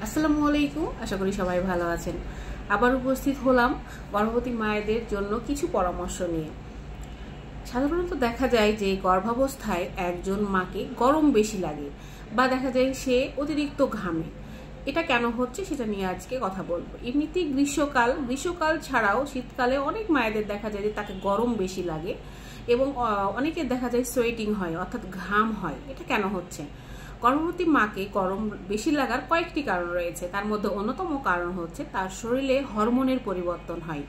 আসসালামু আলাইকুম। আশা করি সবাই ভালো আছেন। আবার উপস্থিত হলাম গর্ভবতী মায়েদের জন্য কিছু পরামর্শ নিয়ে। সাধারণত দেখা যায় যে গর্ভাবস্থায় একজন মাকে গরম বেশি লাগে বা দেখা যায় সে অতিরিক্ত ঘামে। এটা কেন হচ্ছে সেটা নিয়ে আজকে কথা বলবো। এমনিতেই গ্রীষ্মকাল ছাড়াও শীতকালে অনেক মায়েদের দেখা যায় যে তাকে গরম বেশি লাগে এবং অনেকের দেখা যায় সোয়েটিং হয়, অর্থাৎ ঘাম হয়। এটা কেন হচ্ছে? গর্ভবতী মাকে গরম বেশি লাগার কয়েকটি কারণ রয়েছে। তার মধ্যে অন্যতম কারণ হচ্ছে তার শরীরে হরমোনের পরিবর্তন হয়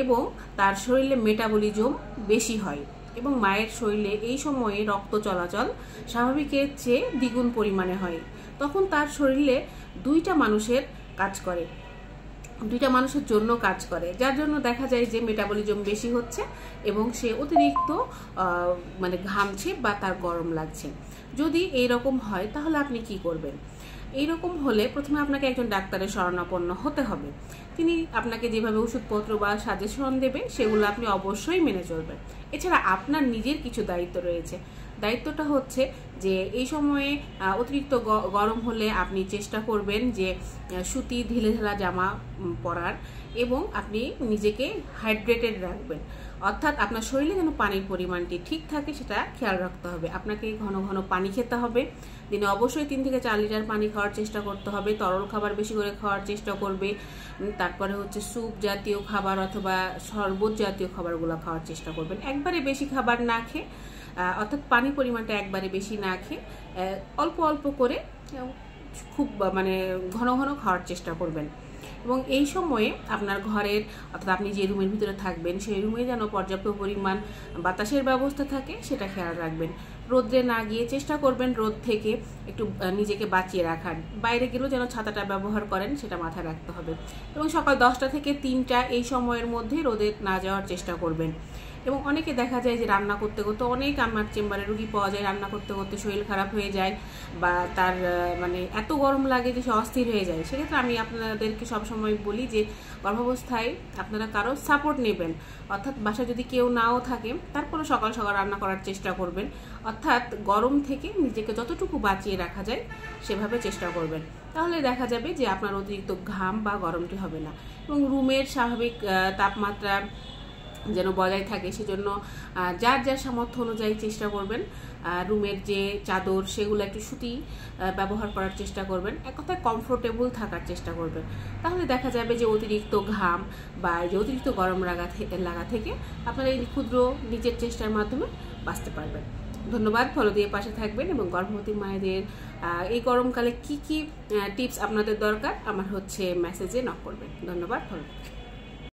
এবং তার শরীরে মেটাবলিজম বেশি হয় এবং মায়ের শরীরে এই সময়ে রক্ত চলাচল স্বাভাবিকের চেয়ে দ্বিগুণ পরিমাণে হয়। তখন তার শরীরে দুইটা মানুষের জন্য কাজ করে, যার জন্য দেখা যায় যে মেটাবলিজম বেশি হচ্ছে এবং সে অতিরিক্ত ঘামছে বা তার গরম লাগছে। যদি এইরকম হয় তাহলে আপনি কি করবেন? এইরকম হলে প্রথমে আপনাকে একজন ডাক্তারের শরণাপন্ন হতে হবে। তিনি আপনাকে যেভাবে ওষুধপত্র বা সাজেশন দেবে সেগুলো আপনি অবশ্যই মেনে চলবেন। এছাড়া আপনার নিজের কিছু দায়িত্ব রয়েছে। দায়িত্বটা হচ্ছে যে এই সময়ে অতিরিক্ত গরম হলে আপনি চেষ্টা করবেন যে সুতি ঢিলেঢালা জামা পরার এবং আপনি নিজেকে হাইড্রেটেড রাখবেন, অর্থাৎ আপনার শরীরে যেন পানির পরিমাণটি ঠিক থাকে সেটা খেয়াল রাখতে হবে। আপনাকে ঘন ঘন পানি খেতে হবে। দিনে অবশ্যই 3 থেকে 4 লিটার পানি খাওয়ার চেষ্টা করতে হবে। তরল খাবার বেশি করে খাওয়ার চেষ্টা করবে। তারপরে হচ্ছে স্যুপ জাতীয় খাবার অথবা শরবত জাতীয় খাবারগুলো খাওয়ার চেষ্টা করবেন। একবারে বেশি খাবার না খেয়ে, অর্থাৎ পানির পরিমাণটা একবারে বেশি না খেয়ে অল্প অল্প করে খুব ঘন ঘন খাওয়ার চেষ্টা করবেন। এবং এই সময়ে আপনার ঘরের, অর্থাৎ আপনি যে রুমের ভিতরে থাকবেন সেই রুমে যেন পর্যাপ্ত পরিমাণ বাতাসের ব্যবস্থা থাকে সেটা খেয়াল রাখবেন। রোদ্রে না গিয়ে চেষ্টা করবেন রোদ থেকে একটু নিজেকে বাঁচিয়ে রাখার। বাইরে গেলেও যেন ছাতাটা ব্যবহার করেন সেটা মাথায় রাখতে হবে। এবং সকাল 10টা থেকে 3টা এই সময়ের মধ্যে রোদে না যাওয়ার চেষ্টা করবেন। এবং অনেকে দেখা যায় যে রান্না করতে করতে, অনেক আমার চেম্বারে রুগী পাওয়া যায় রান্না করতে করতে শরীর খারাপ হয়ে যায় বা তার এত গরম লাগে যে সে অস্থির হয়ে যায়। সেক্ষেত্রে আমি আপনাদেরকে সবসময় বলি যে গর্ভাবস্থায় আপনারা কারো সাপোর্ট নেবেন, অর্থাৎ বাসায় যদি কেউ নাও থাকে তারপরে সকাল সকাল রান্না করার চেষ্টা করবেন, অর্থাৎ গরম থেকে নিজেকে যতটুকু বাঁচিয়ে রাখা যায় সেভাবে চেষ্টা করবেন। তাহলে দেখা যাবে যে আপনার অতিরিক্ত ঘাম বা গরমটি হবে না। এবং রুমের স্বাভাবিক তাপমাত্রা যেন বজায় থাকে সেজন্য যার যার সামর্থ্য অনুযায়ী চেষ্টা করবেন রুমের যে চাদর সেগুলো একটু সুতি ব্যবহার করার চেষ্টা করবেন। এক কথায় কমফোর্টেবল থাকার চেষ্টা করবেন। তাহলে দেখা যাবে যে অতিরিক্ত ঘাম বা যে অতিরিক্ত গরম লাগা থেকে আপনারা এই ক্ষুদ্র নিজের চেষ্টার মাধ্যমে বাঁচতে পারবেন। ধন্যবাদ। ফলো দিয়ে পাশে থাকবেন এবং গর্ভবতী মায়েদের এই গরমকালে কি কি টিপস আপনাদের দরকার আমার মেসেজে নক করবেন। ধন্যবাদ। ফলো।